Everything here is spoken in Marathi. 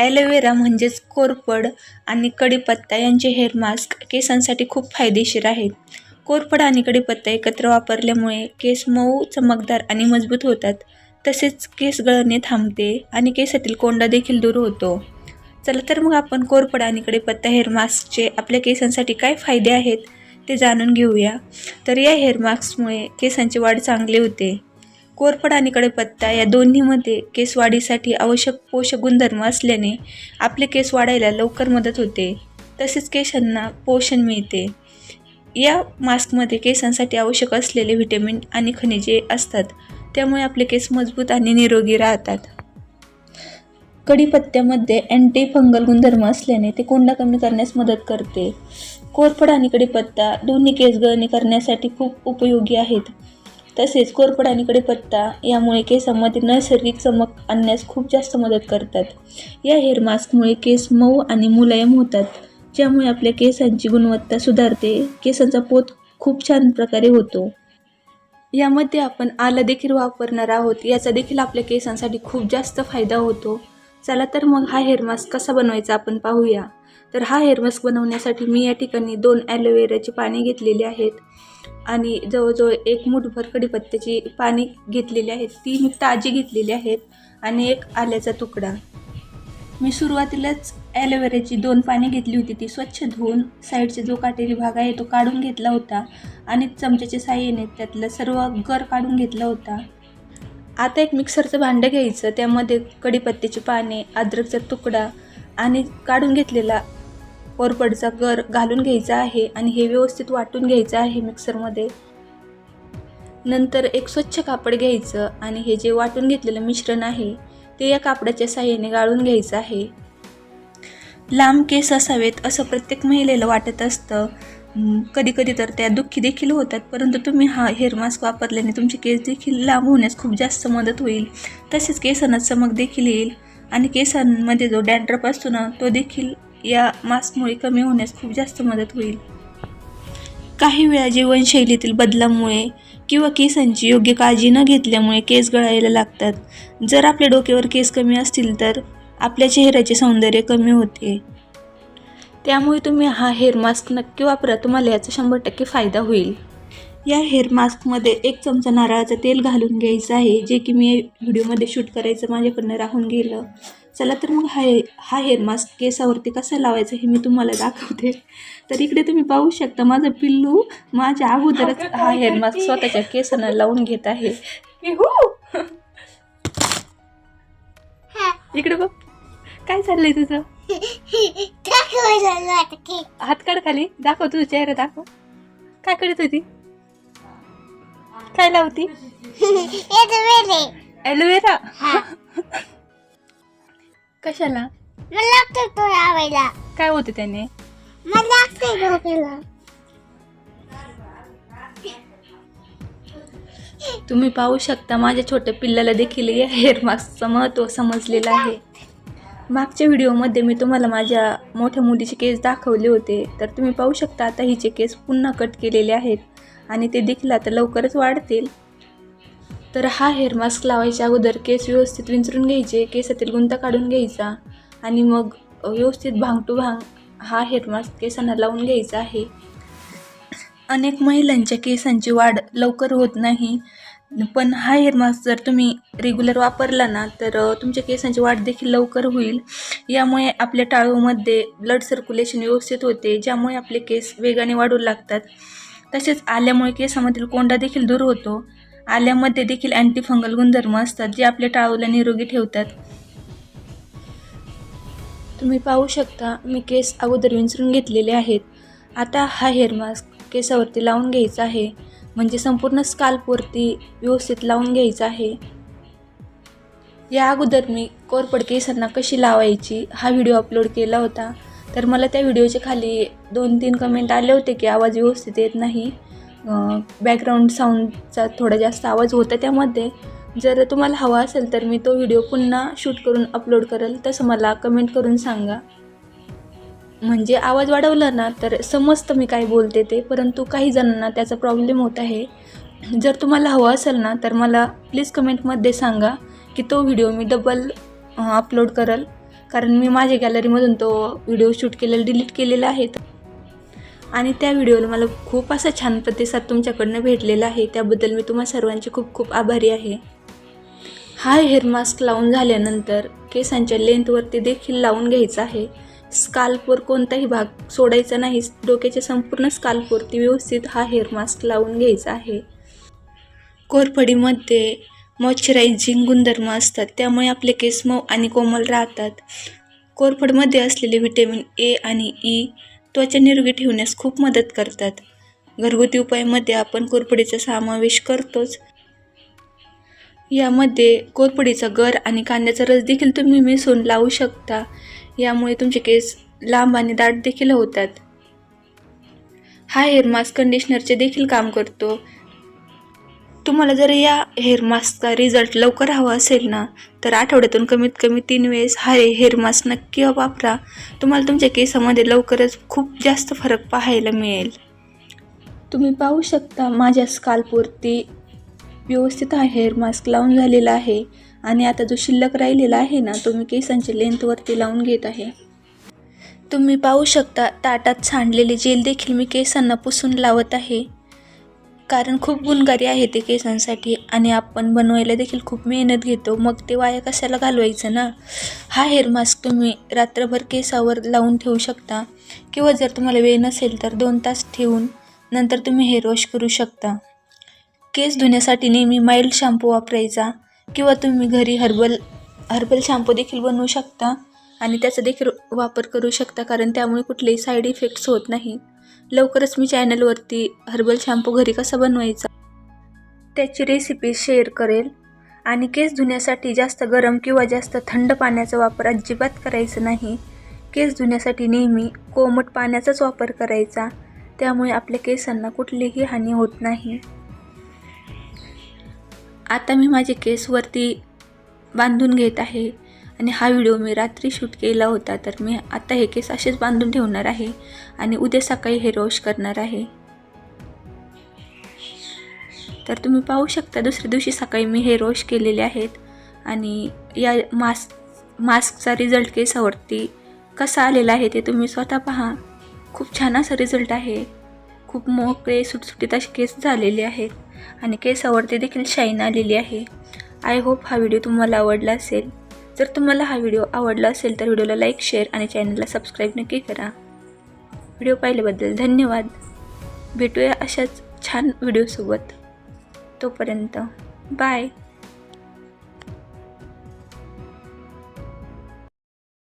ॲलोवेरा म्हणजेच कोरफड आणि कढीपत्ता यांचे हेअर मास्क केसांसाठी खूप फायदेशीर आहेत. कोरफड आणि कढीपत्ता एकत्र वापरल्यामुळे केस मऊ, चमकदार आणि मजबूत होतात. तसेच केस गळणे थांबते आणि केसातील कोंडा देखील दूर होतो. चला तर मग आपण कोरफड आणि कढीपत्ता हेअर मास्कचे आपल्या केसांसाठी काय फायदे आहेत ते जाणून घेऊया. तर या हेअर मास्कमुळे केसांची वाढ चांगली होते. कोरफड आणि कढीपत्ता या दोन्हीमध्ये केस वाढीसाठी आवश्यक पोषक गुणधर्म असल्याने आपले केस वाढायला लवकर मदत होते. तसेच केसांना पोषण मिळते. या मास्कमध्ये केसांसाठी आवश्यक असलेले व्हिटॅमिन आणि खनिजे असतात. त्यामुळे आपले केस मजबूत आणि निरोगी राहतात. कढीपत्त्यामध्ये अँटी फंगल गुणधर्म असल्याने ते कोंडा कमी करण्यास मदत करते. कोरफड आणि कढीपत्ता दोन्ही केस गळणे करण्यासाठी खूप उपयोगी आहेत. तसेच कोरफड आणि कढीपत्ता यामुळे केसांमध्ये नैसर्गिक चमक आणण्यास खूप जास्त मदत करतात. या हेअर मास्कमुळे केस मऊ आणि मुलायम होतात, ज्यामुळे आपल्या केसांची गुणवत्ता सुधारते. केसांचा पोत खूप छान प्रकारे होतो. यामध्ये आपण आलं देखील वापरणार आहोत. याचा देखील आपल्या केसांसाठी खूप जास्त फायदा होतो. चला तर मग हा हेअर मास्क कसा बनवायचा आपण पाहूया. तर हा हेअर मास्क बनवण्यासाठी मी या ठिकाणी 2 ॲलोवेराची पाने घेतलेली आहेत आणि जवळजवळ 1 मूठभर कढीपत्त्याची पाने घेतलेली आहेत. ती मी ताजी घेतलेली आहेत आणि 1 आल्याचा तुकडा. मी सुरुवातीलाच ॲलोवेराची 2 पाने घेतली होती. ती स्वच्छ धुवून साईडचा जो काटेरी भाग आहे तो काढून घेतला होता आणि चमच्याच्या साहाय्याने त्यातलं सर्व गर काढून घेतला होता. आता एक मिक्सरचं भांडं घ्यायचं. त्यामध्ये कढीपत्त्याची पाने, अद्रकचा तुकडा आणि काढून घेतलेला कोरफडचा गर घालून घ्यायचा आहे आणि हे व्यवस्थित वाटून घ्यायचं आहे मिक्सरमध्ये. नंतर एक स्वच्छ कापड घ्यायचं आणि हे जे वाटून घेतलेलं मिश्रण आहे ते या कापडाच्या साहाय्याने गाळून घ्यायचं आहे. लांब केस असावेत असं प्रत्येक महिलेला वाटत असतं. कधी कधी तर त्या दुःखी देखील होतात, परंतु तुम्ही हा हेअर मास्क वापरल्याने तुमचे केस देखील लांब होण्यास खूप जास्त मदत होईल. तसेच केसांना चमक देखील येईल आणि केसांमध्ये जो डॅन्ड्रफ असतो ना तो देखील या मास्कमुळे कमी होण्यास खूप जास्त मदत होईल. काही वेळा जीवनशैलीतील बदलामुळे किंवा केसांची योग्य काळजी न घेतल्यामुळे केस गळायला लागतात. जर आपल्या डोक्यावर केस कमी असतील तर आपल्या चेहऱ्याचे सौंदर्य कमी होते. त्यामुळे तुम्ही हा हेअर मास्क नक्की वापरा. तुम्हाला याचा 100% फायदा होईल. या हेअर मास्कमध्ये 1 चमचा नारळाचं तेल घालून घ्यायचं आहे, जे की मी व्हिडिओमध्ये शूट करायचं माझ्याकडनं राहून गेलं. चला तर मग हा हेअर मास्क केसावरती कसा लावायचा हे मी तुम्हाला दाखवते. तर इकडे तुम्ही पाहू शकता माझं पिल्लू माझ्या अगोदरच हा हेअर मास्क स्वतःच्या केसांना लावून घेत आहे. इकडे बघ, काय चाललंय तुझं? हात काढ खाली, दाखव तुझा चेहरा दाखव. काय करत होती? काय लावती? ॲलोवेरा. कशाला? काय होतं त्याने? तुम्ही पाहू शकता माझ्या छोट्या पिल्लाला देखील या हेअर मास्कचं महत्त्व समजलेलं आहे. मागच्या व्हिडिओमध्ये मी तुम्हाला माझ्या मोठ्या मुलीचे केस दाखवले होते. तर तुम्ही पाहू शकता आता हिचे केस पुन्हा कट केलेले आहेत आणि ते देखील आता लवकरच वाढतील. तर हा हेअर मास्क लावायच्या अगोदर केस व्यवस्थित विंचरून घ्यायचे, केसातील गुंता काढून घ्यायचा आणि मग व्यवस्थित भांग टू भांग हा हेअर मास्क केसांना लावून घ्यायचा आहे. अनेक महिलांच्या केसांची वाढ लवकर होत नाही, पण हा हेअर मास्क जर तुम्ही रेग्युलर वापरला ना तर तुमच्या केसांची वाढ देखील लवकर होईल. यामुळे आपल्या टाळूमध्ये ब्लड सर्क्युलेशन व्यवस्थित होते, ज्यामुळे आपले केस वेगाने वाढू लागतात. तसेच आल्यामुळे केसामधील कोंडा देखील दूर होतो. आल्यामध्ये देखील अँटी फंगल गुणधर्म असतात, जे आपल्या टाळूला निरोगी ठेवतात. तुम्ही पाहू शकता मी केस अगोदर विंचरून घेतलेले आहेत. आता हा हेअर मास्क केसावरती लावून घ्यायचा आहे, म्हणजे संपूर्ण स्काल्पवरती व्यवस्थित लावून घ्यायचं आहे. या अगोदर मी कोरफड केसांना कशी लावायची हा व्हिडिओ अपलोड केला होता. तर मला त्या व्हिडिओच्या खाली 2-3 कमेंट आले होते की आवाज व्यवस्थित येत नाही, बॅकग्राऊंड साऊंडचा थोडा जास्त आवाज होता त्यामध्ये. जर तुम्हाला हवा असेल तर मी तो व्हिडिओ पुन्हा शूट करून अपलोड करेल, तसं मला कमेंट करून सांगा. म्हणजे आवाज वाढवला ना तर समजतं मी काय बोलते ते, परंतु काही जणांना त्याचा प्रॉब्लेम होत आहे. जर तुम्हाला हवं असेल ना तर मला प्लीज कमेंटमध्ये सांगा की तो व्हिडिओ मी डबल अपलोड करेल. कारण मी माझ्या गॅलरीमधून तो व्हिडिओ शूट केलेला डिलीट केलेला आहे आणि त्या व्हिडिओला मला खूप असा छान प्रतिसाद तुमच्याकडनं भेटलेला आहे. त्याबद्दल मी तुम्हा सर्वांची खूप खूप आभारी आहे. हा हेअर मास्क लावून झाल्यानंतर केसांच्या लेंथवरती देखील लावून घ्यायचा आहे. स्काल्पवर कोणताही भाग सोडायचा नाही. डोक्याच्या संपूर्ण स्काल्पवरती व्यवस्थित हा हेअर मास्क लावून घ्यायचा आहे. कोरफडीमध्ये मॉइश्चरायझिंग गुणधर्म असतात, त्यामुळे आपले केस मऊ आणि कोमल राहतात. कोरफडमध्ये असलेले व्हिटॅमिन ए आणि ई त्वचा निरोगी ठेवण्यास खूप मदत करतात. घरगुती उपायामध्ये आपण कोरफडीचा समावेश करतोच. यामध्ये कोरफडीचा गर आणि कांद्याचा रस देखील तुम्ही मिसळून लावू शकता. यामुळे तुमचे केस लांब आणि दाट देखील होतात. हा हेअर मास्क कंडिशनरचे देखील काम करतो. तुम्हाला जर या हेअर मास्कचा रिझल्ट लवकर हवा असेल ना, तर आठवड्यातून कमीत कमी 3 वेळेस हा हेअर मास्क नक्की वापरा. तुम्हाला तुमच्या केसामध्ये लवकरच खूप जास्त फरक पाहायला मिळेल. तुम्ही पाहू शकता माझ्या स्काल्पवरती व्यवस्थित हा हेअर मास्क लावून झालेला आहे आणि आता जो शिल्लक राहिलेला आहे ना, तो मी केसांच्या लेंथवरती लावून घेत आहे. तुम्ही पाहू शकता ताटात सांडलेले जेल देखील मी केसांना पुसून लावत आहे, कारण खूप गुणकारी आहे ते केसांसाठी आणि आपण बनवायला देखील खूप मेहनत घेतो, मग ते वाया कशाला घालवायचं ना. हा हेअर मास्क तुम्ही रात्रभर केसावर लावून ठेवू शकता किंवा जर तुम्हाला वेळ नसेल तर 2 तास ठेवून नंतर तुम्ही हेअर वॉश करू शकता. केस धुण्यासाठी नेहमी माइल्ड शॅम्पू वापरायचा किंवा तुम्ही घरी हर्बल शॅम्पू देखील बनवू शकता आणि त्याचा देखील वापर करू शकता, कारण त्यामुळे कुठलेही साईड इफेक्ट्स होत नाही. लवकरच मी चॅनलवरती हर्बल शॅम्पू घरी कसा बनवायचा त्याची रेसिपी शेअर करेल. आणि केस धुण्यासाठी जास्त गरम किंवा जास्त थंड पाण्याचा वापर अजिबात करायचा नाही. केस धुण्यासाठी नेहमी कोमट पाण्याचाच वापर करायचा, त्यामुळे आपल्या केसांना कुठलीही हानी होत नाही. आता मी माझे केस वरती बांधून घेत आहे आणि हा व्हिडिओ मी रात्री शूट केला होता, तर मी आता हे केस असेच बांधून ठेवणार आहे आणि उद्या सकाळी हेअर वॉश करणार आहे. तर तुम्ही पाहू शकता दुसऱ्या दिवशी सकाळी मी हेअर वॉश केलेले आहेत आणि या मास्कचा रिझल्ट केसावरती कसा आलेला आहे ते तुम्ही स्वतः पहा. खूप छान असा रिझल्ट आहे. खूप मोकळे सुटसुटीत असे केस झालेले आहेत आणि केसावरती देखील शाईन आलेली आहे. आय होप हा व्हिडिओ तुम्हाला आवडला असेल. जर तुम्हाला हा व्हिडिओ आवडला असेल तर व्हिडिओला लाईक, शेअर आणि चॅनलला सबस्क्राईब नक्की करा. व्हिडिओ पाहिल्याबद्दल धन्यवाद. भेटूया अशाच छान व्हिडिओसोबत. तोपर्यंत बाय.